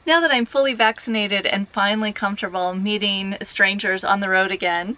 Now that I'm fully vaccinated and finally comfortable meeting strangers on the road again,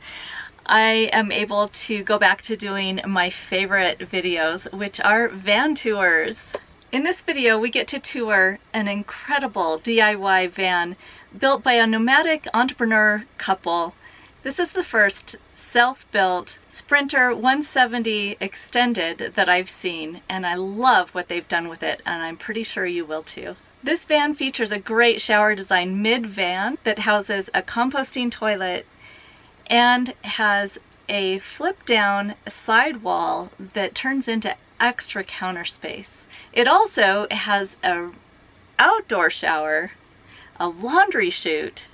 I am able to go back to doing my favorite videos, which are van tours. In this video, we get to tour an incredible DIY van built by a nomadic entrepreneur couple. This is the first self-built Sprinter 170 extended that I've seen, and I love what they've done with it, and I'm pretty sure you will too. This van features a great shower design mid-van that houses a composting toilet and has a flip-down sidewall that turns into extra counter space. It also has an outdoor shower, a laundry chute,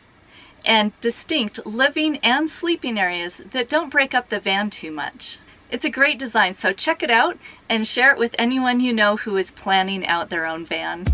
and distinct living and sleeping areas that don't break up the van too much. It's a great design, so check it out and share it with anyone you know who is planning out their own van.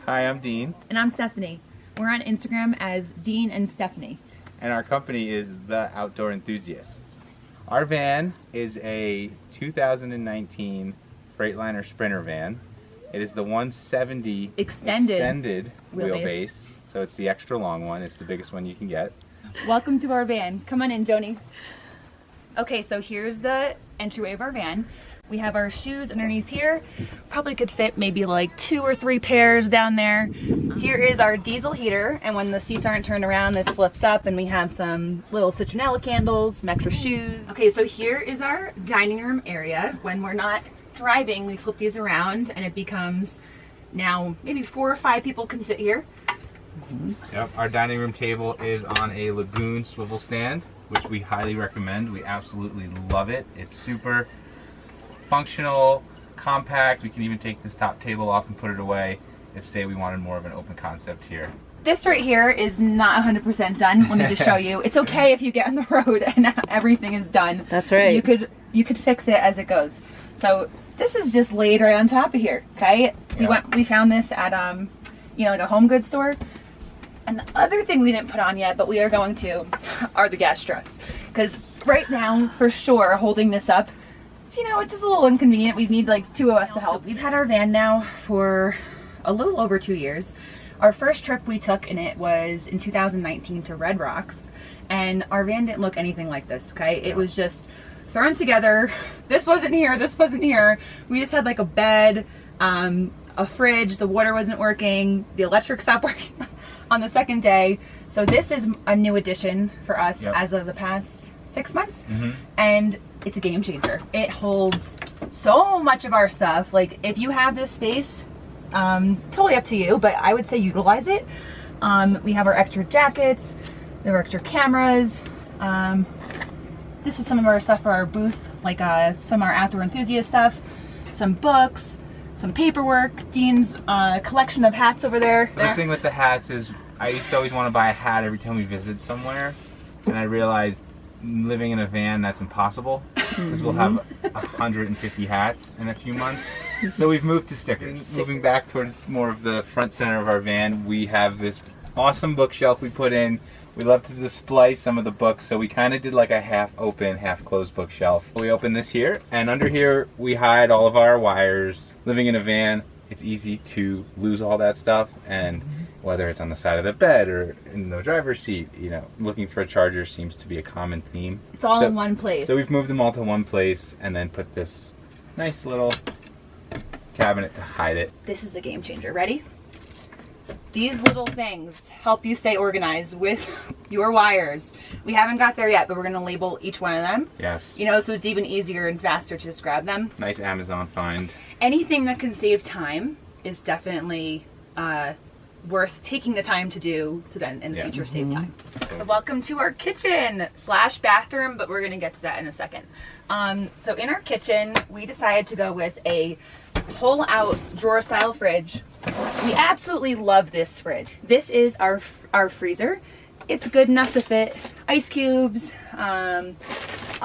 Hi, I'm Dean. And I'm Stephanie. We're on Instagram as Dean and Stephanie. And our company is The Outdoor Enthusiasts. Our van is a 2019 Freightliner Sprinter van. It is the 170 extended wheelbase. So it's the extra long one. It's the biggest one you can get. Welcome to our van. Come on in, Joni. Okay, so here's the entryway of our van. We have our shoes underneath here. Probably could fit maybe like 2 or 3 pairs down there. Here is our diesel heater, and when the seats aren't turned around, this flips up and we have some little citronella candles, some extra shoes. Okay, so here is our dining room area. When we're not driving, we flip these around and it becomes now maybe 4 or 5 people can sit here. Yep, our dining room table is on a Lagoon swivel stand, which we highly recommend. We absolutely love it. It's super functional, compact. We can even take this top table off and put it away if, say, we wanted more of an open concept here. This right here is not 100% done. Let me just show you. It's okay if you get on the road and everything is done. That's right. You could fix it as it goes. So this is just laid right on top of here. Okay. Yeah. We found this at like a home goods store. And the other thing we didn't put on yet, but we are going to, are the gas struts. Because right now, for sure, holding this up, it's just a little inconvenient. We need like 2 of us to help. We've had our van now for a little over 2 years. Our first trip we took in it was in 2019 to Red Rocks, and our van didn't look anything like this, okay? It was just thrown together. This wasn't here, this wasn't here. We just had like a bed, a fridge, the water wasn't working, the electric stopped working on the second day. So this is a new addition for us as of the past 6 months, and it's a game changer. It holds so much of our stuff. Like, if you have this space, totally up to you, but I would say utilize it. We have our extra jackets, we have our extra cameras. This is some of our stuff for our booth, like some of our outdoor enthusiast stuff, some books, some paperwork, Dean's collection of hats over there. The thing with the hats is I used to always want to buy a hat every time we visit somewhere, and I realized living in a van, that's impossible, because we'll have 150 hats in a few months. So we've moved to stickers. Moving back towards more of the front center of our van, we have this awesome bookshelf we put in. We love to display some of the books, so we kind of did like a half open, half closed bookshelf. We open this here, and under here we hide all of our wires. Living in a van, it's easy to lose all that stuff, and whether it's on the side of the bed or in the driver's seat, looking for a charger seems to be a common theme. It's all in one place. So we've moved them all to one place and then put this nice little cabinet to hide it. This is a game changer. Ready? These little things help you stay organized with your wires. We haven't got there yet, but we're going to label each one of them. Yes. So it's even easier and faster to just grab them. Nice Amazon find. Anything that can save time is definitely worth taking the time to do to then in the future save time. So welcome to our kitchen / bathroom, but we're gonna get to that in a second. So in our kitchen, we decided to go with a pull out drawer style fridge. We absolutely love this fridge. This is our freezer. It's good enough to fit ice cubes, a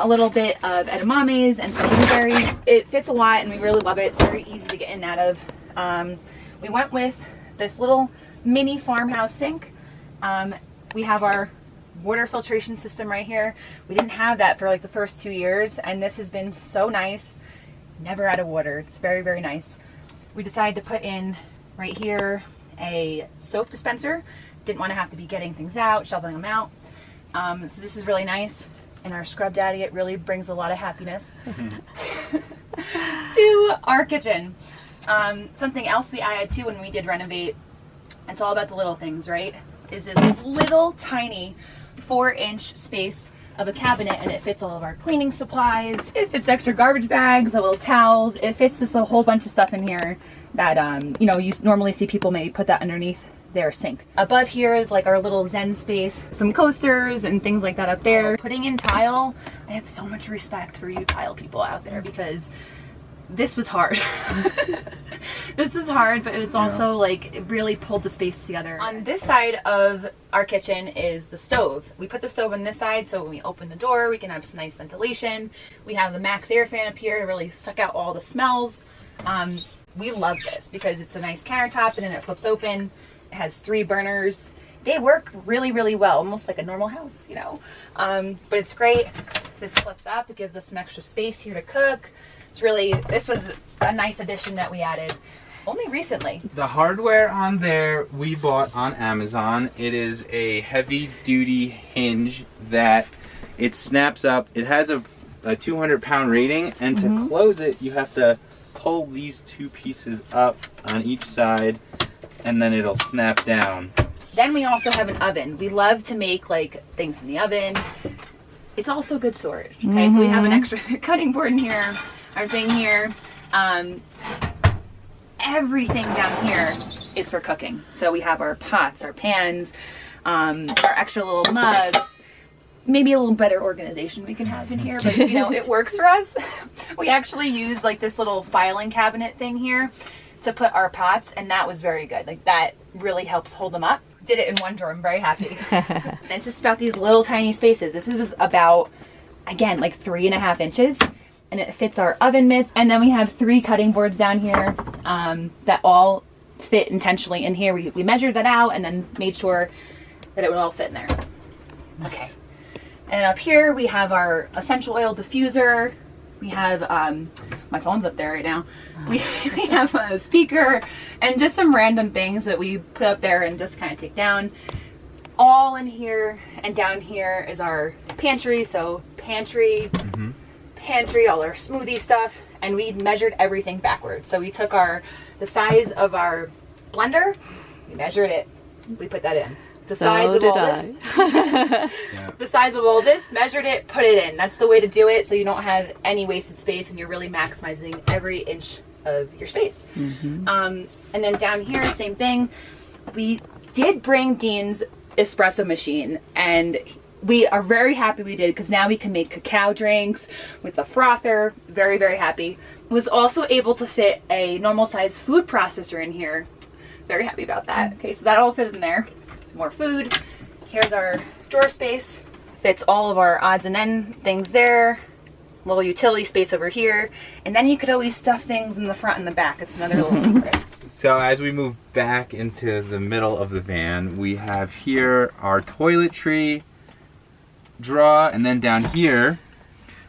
little bit of edamames and some blueberries. It fits a lot and we really love it. It's very easy to get in and out of. We went with this little mini farmhouse sink. We have our water filtration system right here. We didn't have that for like the first 2 years, and this has been so nice. Never out of water. It's very, very nice. We decided to put in right here a soap dispenser. Didn't want to have to be getting things out, shoveling them out. So this is really nice. And our Scrub Daddy, it really brings a lot of happiness to our kitchen. Something else we added too when we did renovate, it's all about the little things, right? Is this little tiny 4-inch space of a cabinet, and it fits all of our cleaning supplies. It fits extra garbage bags, a little towels. It fits just a whole bunch of stuff in here that, you know, you normally see people maybe put that underneath their sink. Above here is like our little zen space, some coasters and things like that up there. Putting in tile, I have so much respect for you tile people out there, because this was hard. This is hard, but it's also like it really pulled the space together. On this side of our kitchen is the stove. We put the stove on this side so when we open the door we can have some nice ventilation. We have the max air fan up here to really suck out all the smells. We love this because it's a nice countertop and then it flips open. It has 3 burners. They work really, really well, almost like a normal house, you know. But it's great. This flips up. It gives us some extra space here to cook. This was a nice addition that we added only recently. The hardware on there we bought on Amazon. It is a heavy duty hinge that it snaps up. It has a 200-pound rating, and to close it you have to pull these 2 pieces up on each side and then it'll snap down. Then we also have an oven. We love to make like things in the oven. It's also good storage. Okay, so we have an extra cutting board in here, our thing here. Everything down here is for cooking. So we have our pots, our pans, our extra little mugs. Maybe a little better organization we can have in here, but you know, it works for us. We actually use like this little filing cabinet thing here to put our pots, and that was very good. Like that really helps hold them up. Did it in one drawer. I'm very happy. And it's just about these little tiny spaces. This was about, again, like 3.5 inches, and it fits our oven mitts. And then we have 3 cutting boards down here that all fit intentionally in here. We measured that out and then made sure that it would all fit in there. Okay. And up here we have our essential oil diffuser. We have, my phone's up there right now. We have a speaker and just some random things that we put up there and just kind of take down. All in here and down here is our pantry. So pantry, all our smoothie stuff, and we measured everything backwards. So we took the size of our blender, we measured it, we put that in. The size of all this. The size of all this, measured it, put it in. That's the way to do it, so you don't have any wasted space and you're really maximizing every inch of your space. And then down here, same thing. We did bring Dean's espresso machine, and we are very happy we did, because now we can make cacao drinks with a frother. Very, very happy. Was also able to fit a normal size food processor in here. Very happy about that. Okay, so that all fit in there. More food. Here's our drawer space. Fits all of our odds and end things there. Little utility space over here. And then you could always stuff things in the front and the back. It's another little secret. So as we move back into the middle of the van, we have here our toiletry drawer, and then down here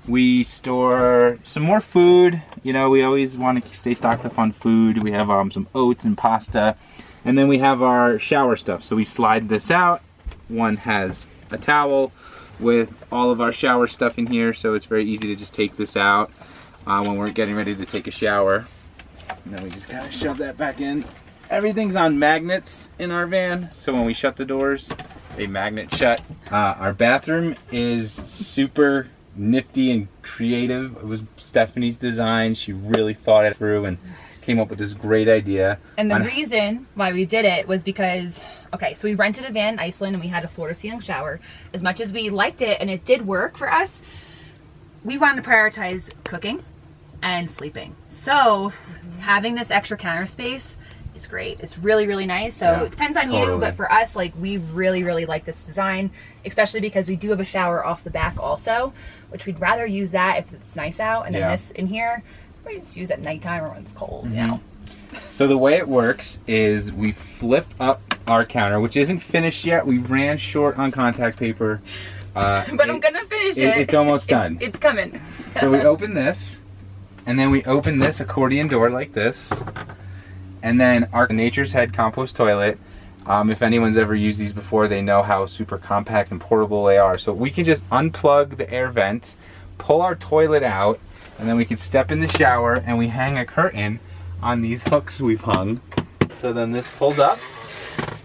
we store some more food. You know, we always want to stay stocked up on food. We have some oats and pasta. And then we have our shower stuff. So we slide this out. One has a towel with all of our shower stuff in here, so it's very easy to just take this out when we're getting ready to take a shower. And then we just gotta shove that back in. Everything's on magnets in our van, so when we shut the doors, they magnet shut. Our bathroom is super nifty and creative. It was Stephanie's design. She really thought it through, and came up with this great idea. And the reason why we did it was because, okay, so we rented a van in Iceland and we had a floor to ceiling shower. As much as we liked it and it did work for us, we wanted to prioritize cooking and sleeping. So having this extra counter space is great. It's really, really nice. So it depends on you, but for us, like, we really, really like this design, especially because we do have a shower off the back also, which we'd rather use that if it's nice out. And then this in here, we just use at nighttime or when it's cold, you know. So the way it works is we flip up our counter, which isn't finished yet. We ran short on contact paper. But I'm gonna finish it. It's almost done. It's coming. So we open this, and then we open this accordion door like this. And then our Nature's Head compost toilet, if anyone's ever used these before, they know how super compact and portable they are. So we can just unplug the air vent, pull our toilet out, and then we can step in the shower and we hang a curtain on these hooks we've hung. So then this pulls up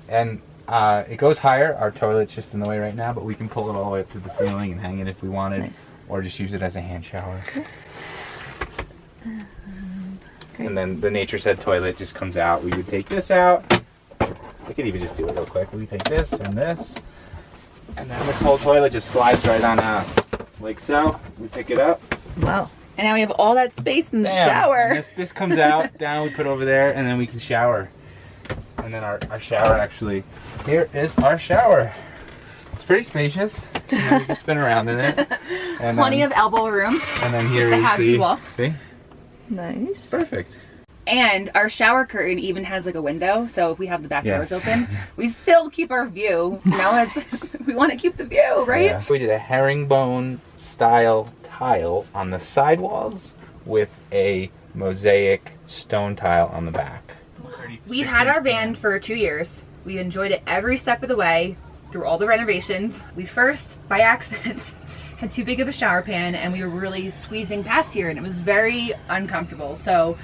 and it goes higher. Our toilet's just in the way right now, but we can pull it all the way up to the ceiling and hang it if we wanted, or just use it as a hand shower. And then the Nature's Head toilet just comes out. We would take this out. I could even just do it real quick. We take this, and then this whole toilet just slides right on out, like so. We pick it up. Wow. And now we have all that space in the shower. And this comes out, down, we put over there, and then we can shower. And then our shower actually, here is our shower. It's pretty spacious. So we can spin around in it. And plenty of elbow room. And then here is the, see? Nice. Perfect. And our shower curtain even has like a window, so if we have the back doors open, we still keep our view. You know, it's we want to keep the view, right? Yeah. We did a herringbone style tile on the sidewalls with a mosaic stone tile on the back. We've had our van for 2 years. We enjoyed it every step of the way through all the renovations. We first, by accident, had too big of a shower pan and we were really squeezing past here and it was very uncomfortable. So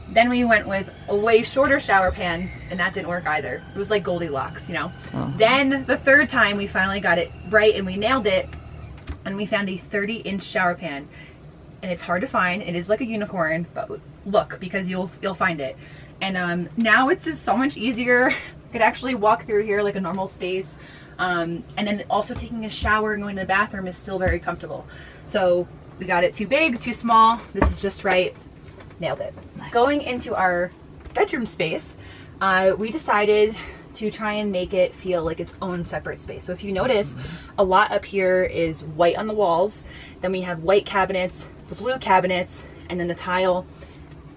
then we went with a way shorter shower pan and that didn't work either. It was like Goldilocks, you know. Then the third time we finally got it right and we nailed it, and we found a 30-inch shower pan. And it's hard to find. It is like a unicorn, but look, because you'll find it. And now it's just so much easier. You could actually walk through here like a normal space. And then also taking a shower and going to the bathroom is still very comfortable. So we got it too big, too small. This is just right. Nailed it. Going into our bedroom space, we decided to try and make it feel like its own separate space. So if you notice, a lot up here is white on the walls. Then we have white cabinets, the blue cabinets, and then the tile.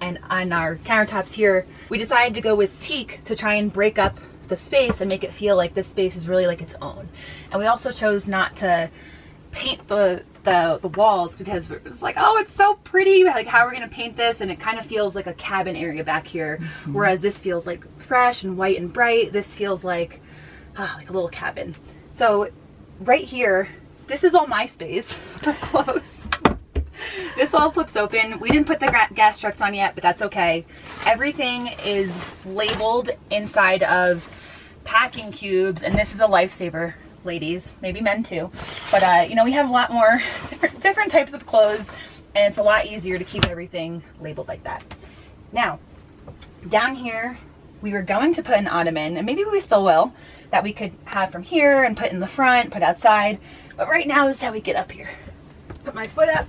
And on our countertops here, we decided to go with teak to try and break up the space and make it feel like this space is really like its own. And we also chose not to paint the walls because we're just like, oh, it's so pretty, like how are we gonna paint this? And it kind of feels like a cabin area back here, whereas this feels like fresh and white and bright. This feels like a little cabin. So right here, this is all my space. Up close. This all flips open. We didn't put the gas struts on yet, but that's okay. Everything is labeled inside of packing cubes, and this is a lifesaver, ladies, maybe men too. But you know, we have a lot more different types of clothes, and it's a lot easier to keep everything labeled like that. Now, down here, we were going to put an ottoman, and maybe we still will, that we could have from here and put in the front, put outside. But right now is how we get up here. Put my foot up,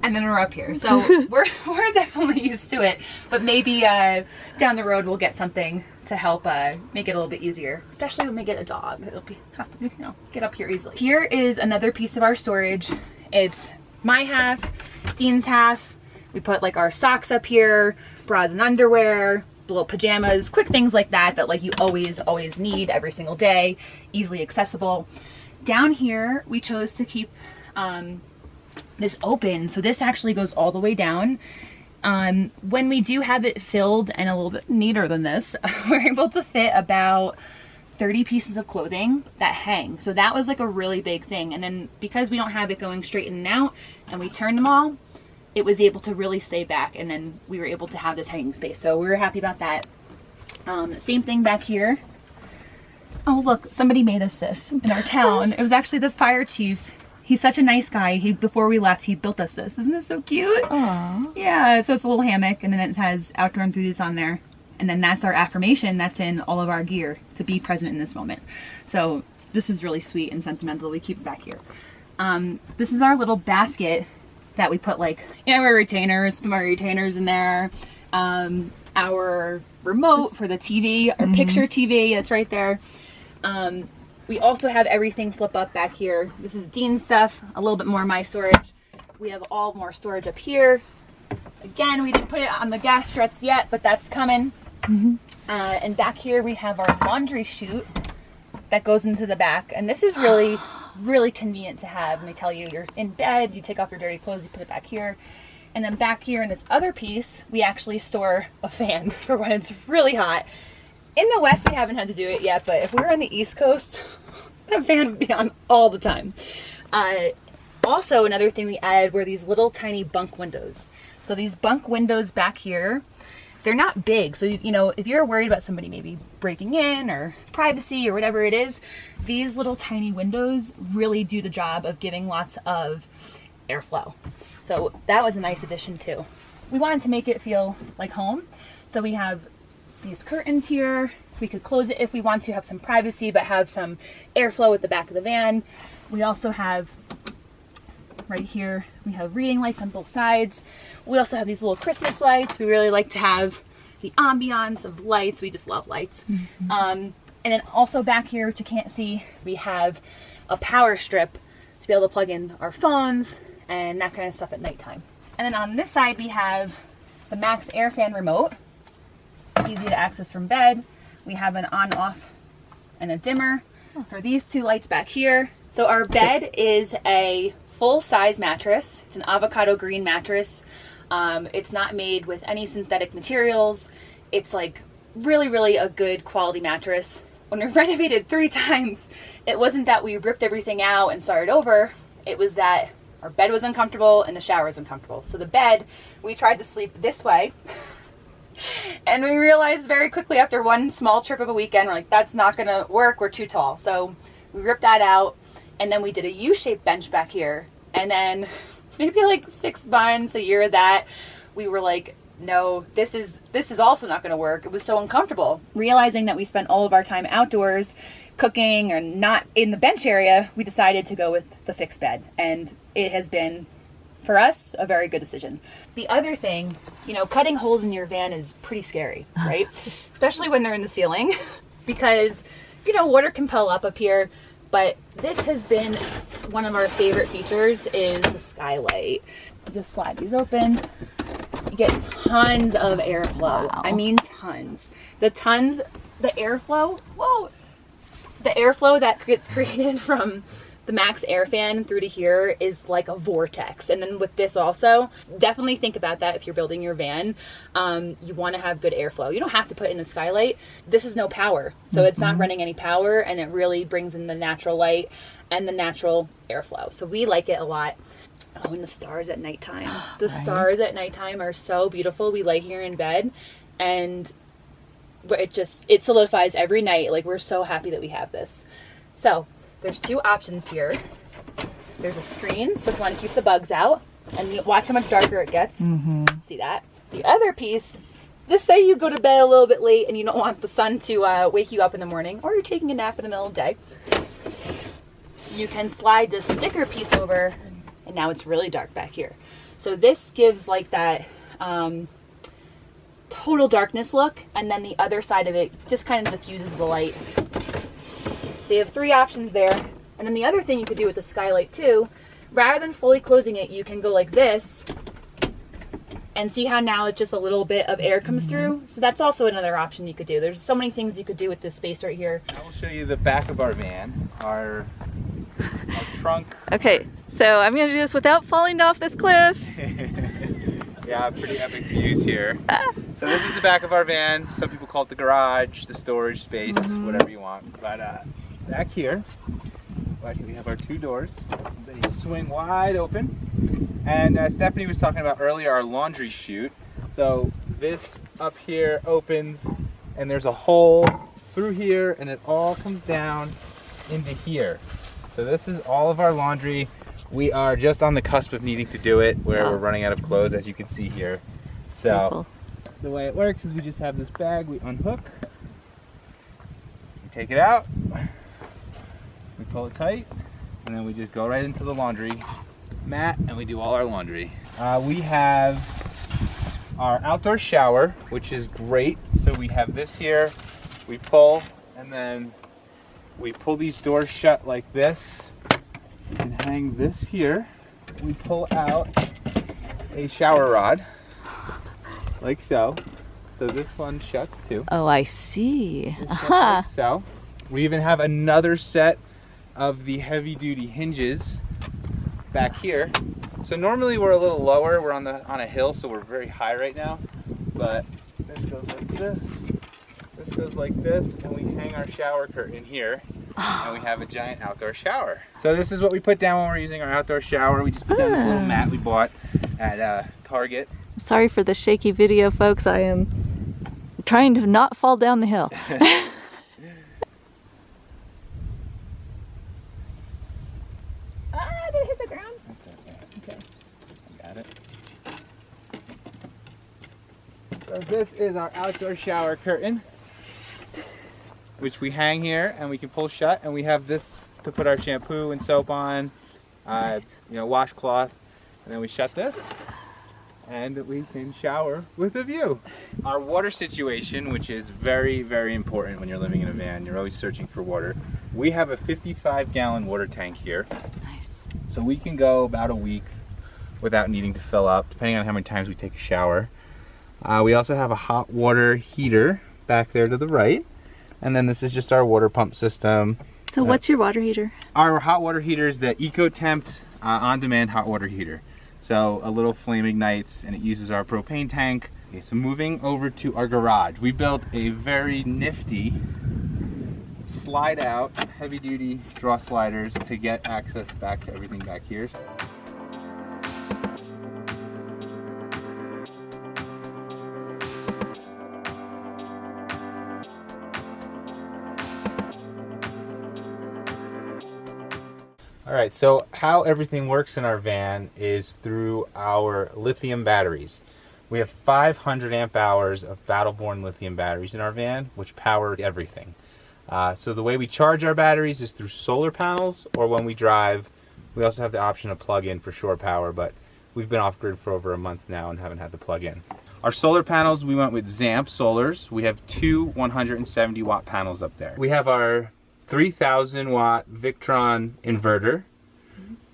and then we're up here. So we're definitely used to it, but maybe down the road we'll get something to help make it a little bit easier, especially when we get a dog. It'll be have to, you know, get up here easily. Here is another piece of our storage. It's my half, Dean's half. We put like our socks up here, bras and underwear, little pajamas, quick things like that like you always need every single day, easily accessible. Down here we chose to keep this open, so this actually goes all the way down. When we do have it filled and a little bit neater than this, we're able to fit about 30 pieces of clothing that hang. So that was like a really big thing. And then because we don't have it going straight in and out and we turned them all, it was able to really stay back, and then we were able to have this hanging space. So we were happy about that. Same thing back here. Oh look, somebody made us this in our town. It was actually the fire chief. He's such a nice guy. Before we left, he built us this. Isn't this so cute? Aww. Yeah, so it's a little hammock, and then it has outdoor enthusiasts on there. And then that's our affirmation that's in all of our gear, to be present in this moment. So this was really sweet and sentimental. We keep it back here. This is our little basket that we put like, our retainers, put my retainers in there. Our remote for the TV, our picture TV, that's right there. We also have everything flip up back here. This is Dean's stuff, a little bit more my storage. We have all more storage up here. Again, we didn't put it on the gas struts yet, but that's coming. And back here we have our laundry chute that goes into the back. And this is really, really convenient to have. Let me tell you, you're in bed, you take off your dirty clothes, you put it back here. And then back here in this other piece, we actually store a fan for when it's really hot. In the West, we haven't had to do it yet, but if we were on the East Coast, that fan would be on all the time. Also, another thing we added were these little tiny bunk windows. So these bunk windows back here, they're not big. So, if you're worried about somebody maybe breaking in or privacy or whatever it is, these little tiny windows really do the job of giving lots of airflow. So that was a nice addition too. We wanted to make it feel like home. So we have these curtains here. We could close it if we want to have some privacy, but have some airflow at the back of the van. We also have right here, we have reading lights on both sides. We also have these little Christmas lights. We really like to have the ambiance of lights. We just love lights. And then also back here, which you can't see, we have a power strip to be able to plug in our phones and that kind of stuff at nighttime. And then on this side, we have the Max Air Fan remote. Easy to access from bed. We have an on-off and a dimmer for these two lights back here. So our bed is a full-size mattress. It's an avocado green mattress. It's not made with any synthetic materials. It's like really, really a good quality mattress. When we renovated 3 times, it wasn't that we ripped everything out and started over. It was that our bed was uncomfortable and the shower was uncomfortable. So the bed, we tried to sleep this way. And we realized very quickly after one small trip of a weekend, we're like, that's not gonna work, we're too tall. So we ripped that out, and then we did a U-shaped bench back here. And then maybe like 6 months, a year of that, we were like, no, this is also not gonna work. It was so uncomfortable. Realizing that we spent all of our time outdoors, cooking or not in the bench area, we decided to go with the fixed bed. And it has been, for us, a very good decision. The other thing, cutting holes in your van is pretty scary, right? Especially when they're in the ceiling because, water can puddle up here. But this has been one of our favorite features is the skylight. You just slide these open. You get tons of airflow. Wow. I mean, tons. The airflow, whoa! The airflow that gets created from the Max Air Fan through to here is like a vortex. And then with this also, definitely think about that if you're building your van. You want to have good airflow. You don't have to put in a skylight. This is no power. So it's not running any power, and it really brings in the natural light and the natural airflow. So we like it a lot. Oh, and the stars at nighttime. The stars at nighttime are so beautiful. We lay here in bed and it solidifies every night. Like, we're so happy that we have this. So there's 2 options here. There's a screen, so if you want to keep the bugs out, and you watch how much darker it gets. See that? The other piece, just say you go to bed a little bit late and you don't want the sun to wake you up in the morning, or you're taking a nap in the middle of the day, you can slide this thicker piece over, and now it's really dark back here. So this gives like that total darkness look, and then the other side of it just kind of diffuses the light. So you have 3 options there. And then the other thing you could do with the skylight too, rather than fully closing it, you can go like this and see how now it's just a little bit of air comes through. So that's also another option you could do. There's so many things you could do with this space right here. I will show you the back of our van, our trunk. Okay, so I'm gonna do this without falling off this cliff. Yeah, pretty epic views here. So this is the back of our van. Some people call it the garage, the storage space, whatever you want. But back here, we have our 2 doors. They swing wide open. And Stephanie was talking about earlier our laundry chute. So this up here opens, and there's a hole through here, and it all comes down into here. So this is all of our laundry. We are just on the cusp of needing to do it, where Oh. we're running out of clothes, as you can see here. So the way it works is we just have this bag, we unhook, we take it out, we pull it tight, and then we just go right into the laundry mat and we do all our laundry. We have our outdoor shower, which is great. So we have this here, we pull, and then we pull these doors shut like this and hang this here. We pull out a shower rod like so. So this one shuts too. Oh, I see. Like so. We even have another set of the heavy duty hinges back here. So normally we're a little lower, we're on a hill, so we're very high right now. But this goes like this goes like this, and we hang our shower curtain here, and we have a giant outdoor shower. So this is what we put down when we're using our outdoor shower. We just put down this little mat we bought at Target. Sorry for the shaky video, folks. I am trying to not fall down the hill. Did it hit the ground? That's okay. Okay. I got it. So this is our outdoor shower curtain, which we hang here and we can pull shut, and we have this to put our shampoo and soap on, washcloth, and then we shut this and we can shower with a view. Our water situation, which is very, very important when you're living in a van, you're always searching for water. We have a 55-gallon water tank here. Nice. So we can go about a week without needing to fill up, depending on how many times we take a shower. We also have a hot water heater back there to the right. And then this is just our water pump system. So what's your water heater? Our hot water heater is the EcoTemp on-demand hot water heater. So a little flame ignites and it uses our propane tank. Okay, so moving over to our garage. We built a very nifty slide out, heavy duty draw sliders to get access back to everything back here. All right, so how everything works in our van is through our lithium batteries. We have 500 amp hours of battle-born lithium batteries in our van, which power everything. So the way we charge our batteries is through solar panels, or when we drive, we also have the option to plug in for shore power, but we've been off-grid for over a month now and haven't had to plug in. Our solar panels, we went with Zamp Solars. We have two 170 watt panels up there. We have our 3000 watt Victron inverter.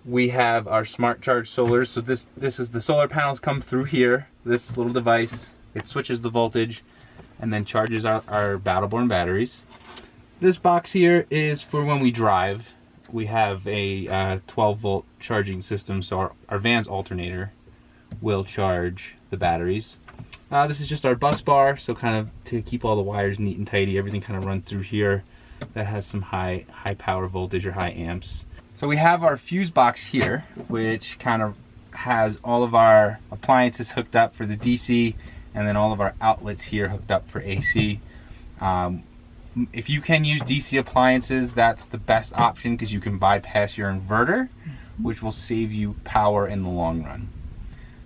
We have our smart charge solars. So this is the solar panels come through here, this little device. It switches the voltage and then charges our battle-born batteries. This box here is for when we drive. We have a 12 volt charging system, so our van's alternator will charge the batteries. This is just our bus bar, so kind of to keep all the wires neat and tidy, everything kind of runs through here. That has some high power voltage or high amps. So we have our fuse box here, which kind of has all of our appliances hooked up for the DC, and then all of our outlets here hooked up for AC. If you can use DC appliances, that's the best option because you can bypass your inverter, which will save you power in the long run.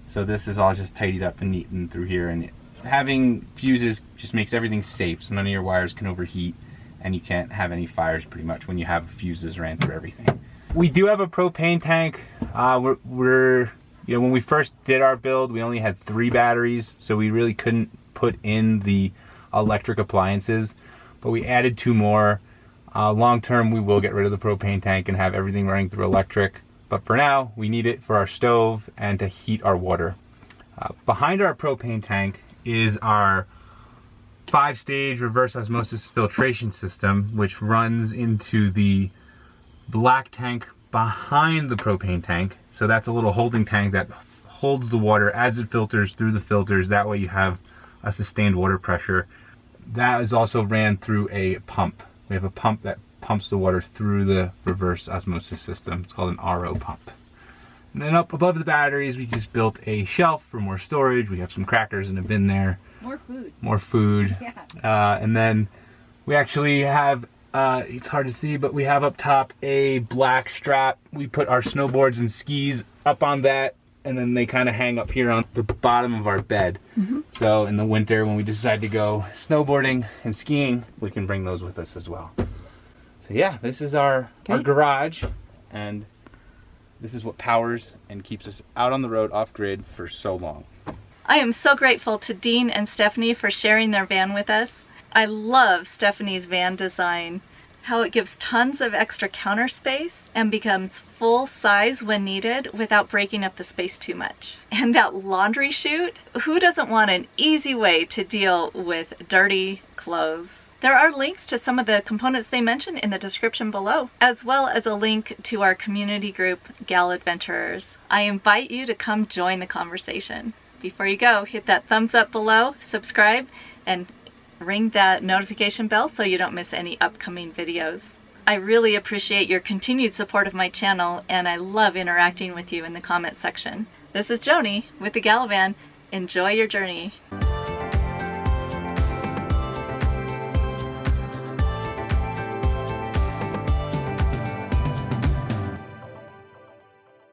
So this is all just tidied up and neatened through here, and having fuses just makes everything safe, so none of your wires can overheat and you can't have any fires pretty much when you have fuses ran through everything. We do have a propane tank. When we first did our build, we only had 3 batteries, so we really couldn't put in the electric appliances, but we added 2 more. Long term, we will get rid of the propane tank and have everything running through electric, but for now, we need it for our stove and to heat our water. Behind our propane tank is our 5-stage reverse osmosis filtration system, which runs into the black tank behind the propane tank. So that's a little holding tank that holds the water as it filters through the filters. That way you have a sustained water pressure. That is also ran through a pump. We have a pump that pumps the water through the reverse osmosis system. It's called an RO pump. And then up above the batteries, we just built a shelf for more storage. We have some crackers in a bin there. More food. More food. Yeah. And then we actually have it's hard to see, but we have up top a black strap. We put our snowboards and skis up on that, and then they kind of hang up here on the bottom of our bed. So in the winter, when we decide to go snowboarding and skiing, we can bring those with us as well. So yeah, this is our garage, and this is what powers and keeps us out on the road off-grid for so long. I am so grateful to Dean and Stephanie for sharing their van with us. I love Stephanie's van design, how it gives tons of extra counter space and becomes full size when needed without breaking up the space too much. And that laundry chute, who doesn't want an easy way to deal with dirty clothes? There are links to some of the components they mention in the description below, as well as a link to our community group, Gal Adventurers. I invite you to come join the conversation. Before you go, hit that thumbs up below, subscribe, and ring that notification bell so you don't miss any upcoming videos. I really appreciate your continued support of my channel, and I love interacting with you in the comment section. This is Joni with the Galavan. Enjoy your journey.